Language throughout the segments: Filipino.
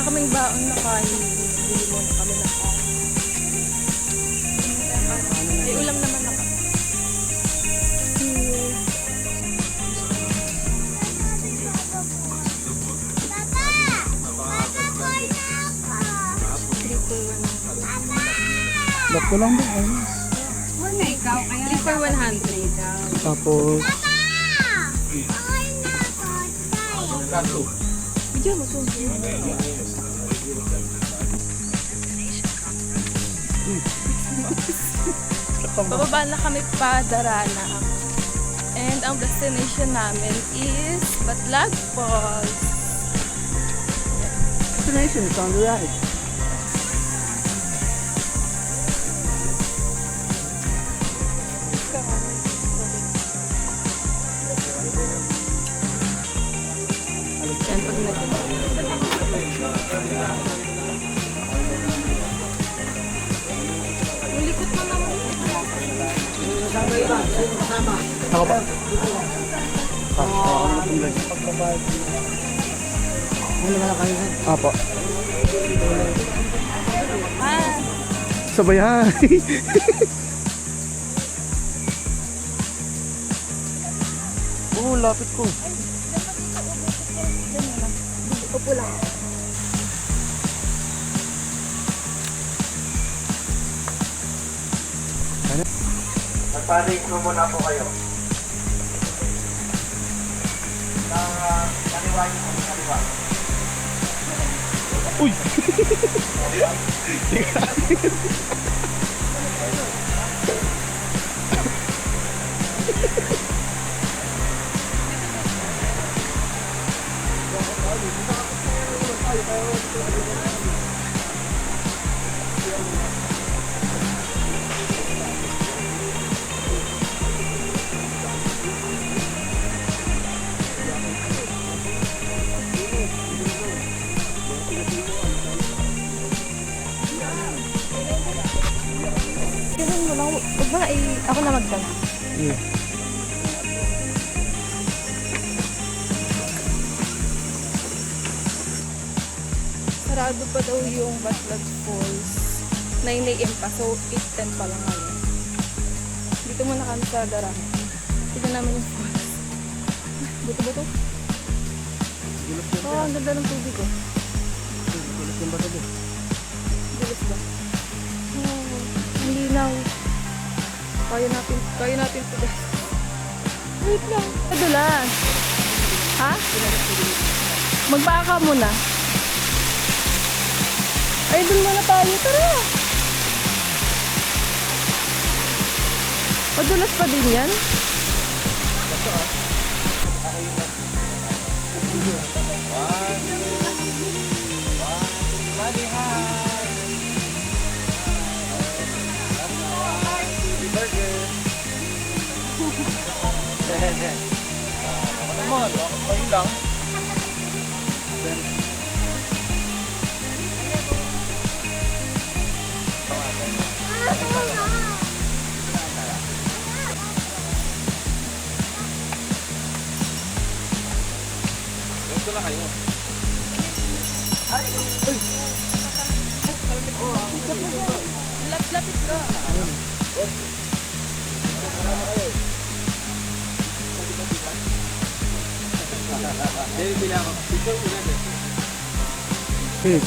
kaming baon na kain. Bili muna kami ng kain. May ulam naman na kami. Lock ko lang ba? Ayun. Ikaw, kaya 3 for 100. Tapos, Video mo so. Bababa na kami pa Darana. And ang destination namin is Batlag Falls. destination is on the right. Yan, pag Ulikot mo naman. Ako ba? Apo. Ah, Sabayan. Oo, lapit ko. upo lang. Magpa-rate mo muna po kayo. Kaliwa niyo po, kaliwa. Uy! Ganun mo lang. Huwag mo na ako na magdala. Yeah. Sarado pa daw yung Batlag Falls. 9 AM pa, so 8:10 pa lang ngayon. Dito muna kami sa Darang. Tignan namin yung falls. Buto-buto. Oo, ang ganda ng tubig oh. Bilis ba? Oh, ang linaw. Kaya natin ito guys. Wait lang. Madulas. Ha? Magbaka muna. Ay, dun muna tayo. Tara! Madulas pa din yan? Naman, ayun lang. Gusto na kayo. Lapit ka. Hey.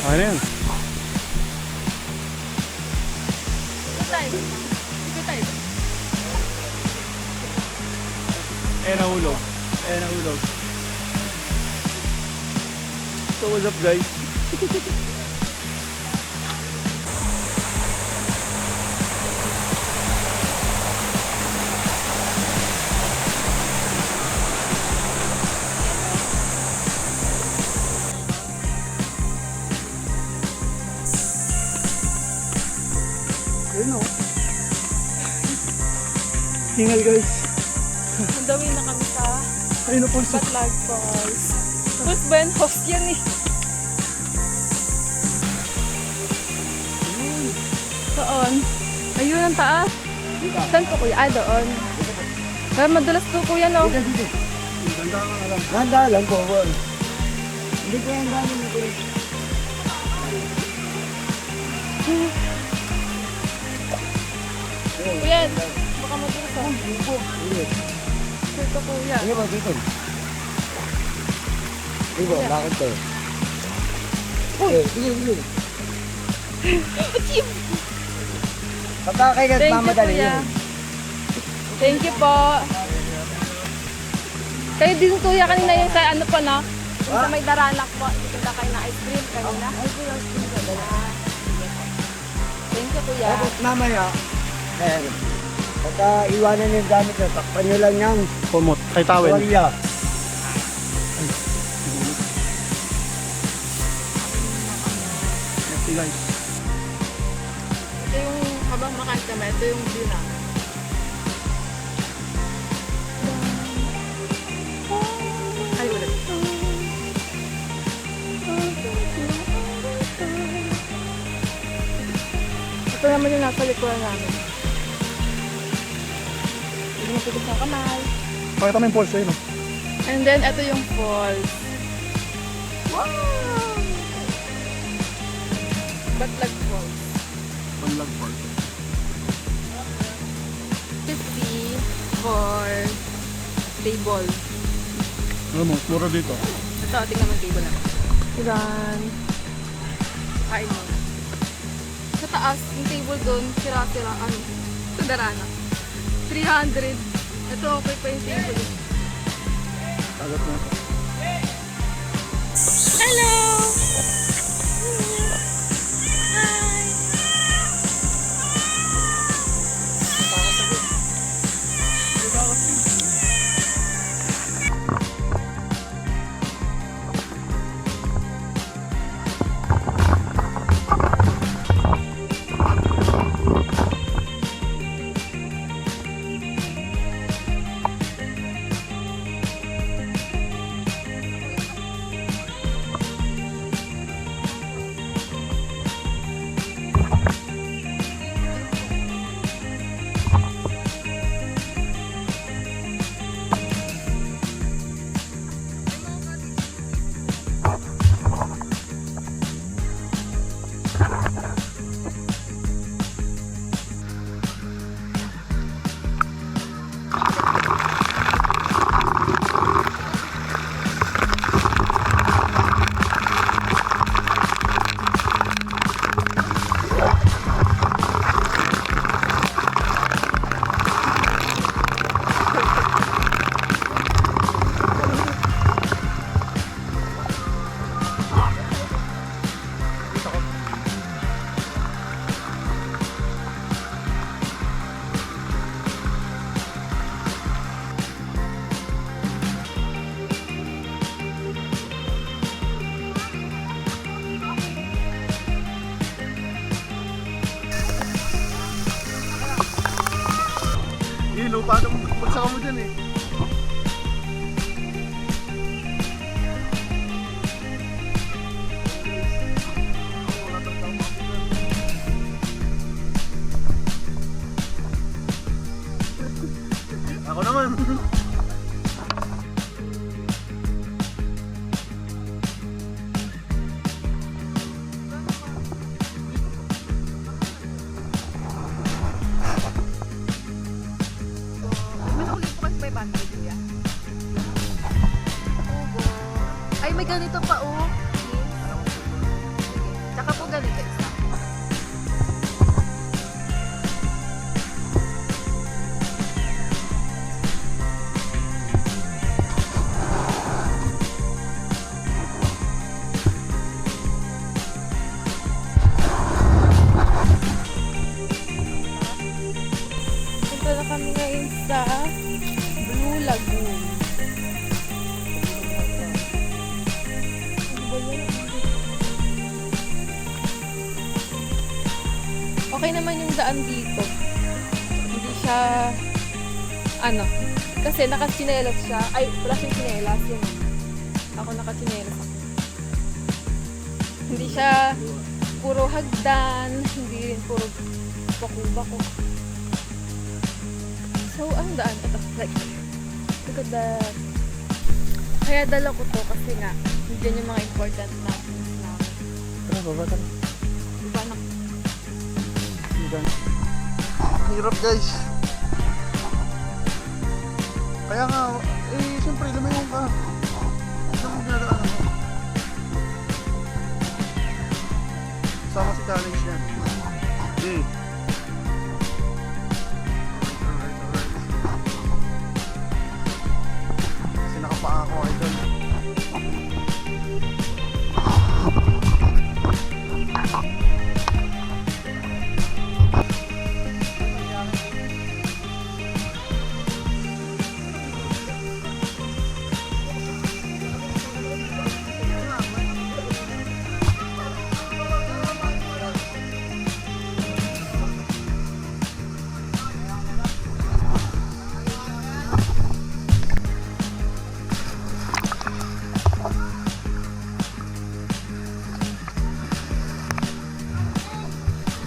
Okay na yan. Nahulog. Nahulog. So what's up guys? Hingal guys. Mandawin na kami sa Ayun na pulso. Batlag Falls. Tapos ba yan? Host yan eh. Doon. Ayun ang taas. Saan po kuya? Ah, doon. Pero madulas po kuya no? Ganda lang po. Hindi ko yan gano'n mo. Kuya, baka madulas ah. Dito kuya. Ano ba dito? Ibo, lakad tayo. Uy! Sige, sige. Achieve! Patakay ka at Thank you mamadali kuya. yun. Thank you po. Kayo din kuya kanina yung sa ano po no? Yung sa may daranak po. Dito na kayo ng ice cream kanina. Thank you kuya. Tapos mamaya, pagka iwanan yung gamit nyo, takpan nyo lang yung Kumot. Ay, tawel. tuwalya. Okay, guys. Ito yung habang makain kami, ito yung view namin. Ay, ulit. Ito naman yung nasa likuran namin. Hindi mo pagkas ng kamay. Pakita mo yung pulse yun. And then, ito yung falls. Wow! Batlag Falls. Banlag pulse. 50 for table. Ano mo, mura dito. Ito, tingnan mo yung table naman. Ilan? Kain mo. Sa taas, yung table doon, sira-sira, ano, sa darana. 300. Ito, okay pa yung table. Tagat mo. Hello! Hi! Hilo, paano magsaka mo dyan eh. Ako naman. Ay, may ganito pa oh. Tsaka po ganito isa. Punta na kami ngayon sa Blue Lagoon. Okay naman yung daan dito. Hindi siya ano, kasi nakachinelas siya. Ay, wala siyang chinelas yun. Ako nakachinelas ako. Hindi siya puro hagdan, hindi rin puro bako-bako. So, ang daan ito, like, look at that. Kaya dala ko to kasi nga, nandiyan yung mga important na things namin. Tara, baba tayo. Diba na? Hirap guys. Kaya nga, siyempre lumayon ka. Saan mo ginadaan mo? Sama si challenge yan. Okay. Alright. Kasi nakapaa ako, idol.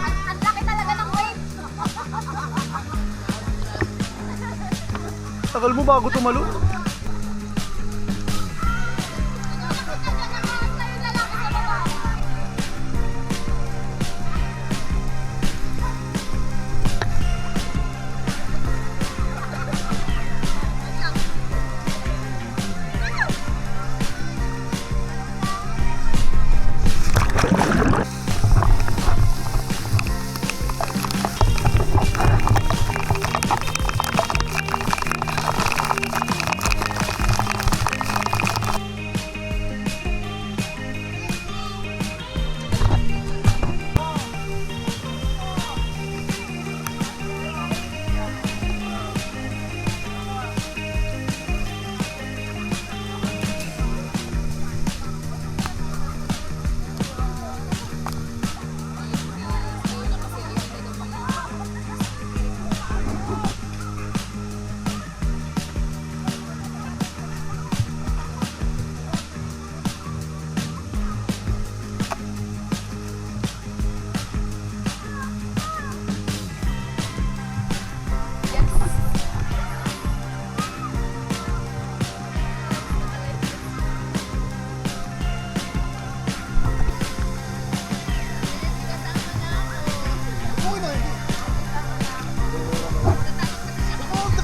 Ang laki talaga ng wave. Tagal mo bago tumalo.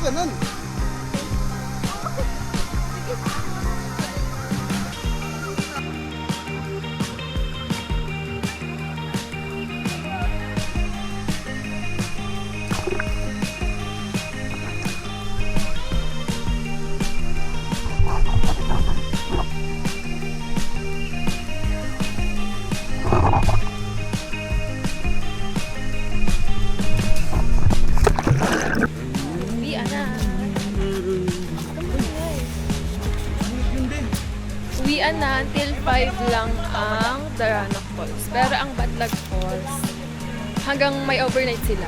Ganun. Uwian na. Uwian na until 5 lang ang Daranac Falls. Pero ang Batlag Falls, hanggang may overnight sila.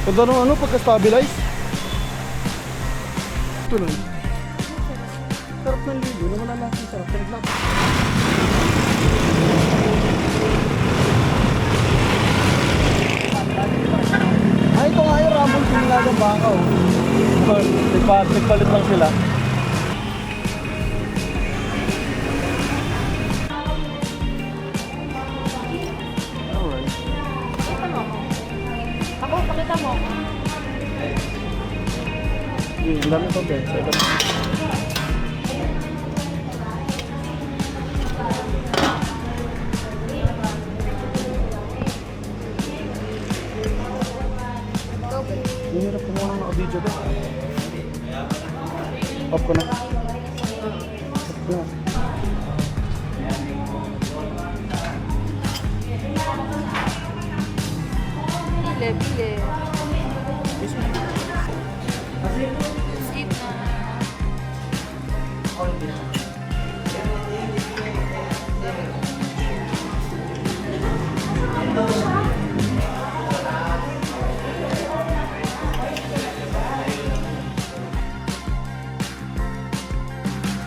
Ganda ng ano, pagka-stabilize. Ito lang. Sarap ng ligo, naman na natin sarap. Pinaglapas. Ay, ito nga yung Ramon Sinilagang Baka, oh. Nagpalit lang sila. Alright. Pakita mo ako. Ako, pakita mo ako. Ang dami ito, Ben. Hirap kumuha ng naka-video, Ben. Off ko na.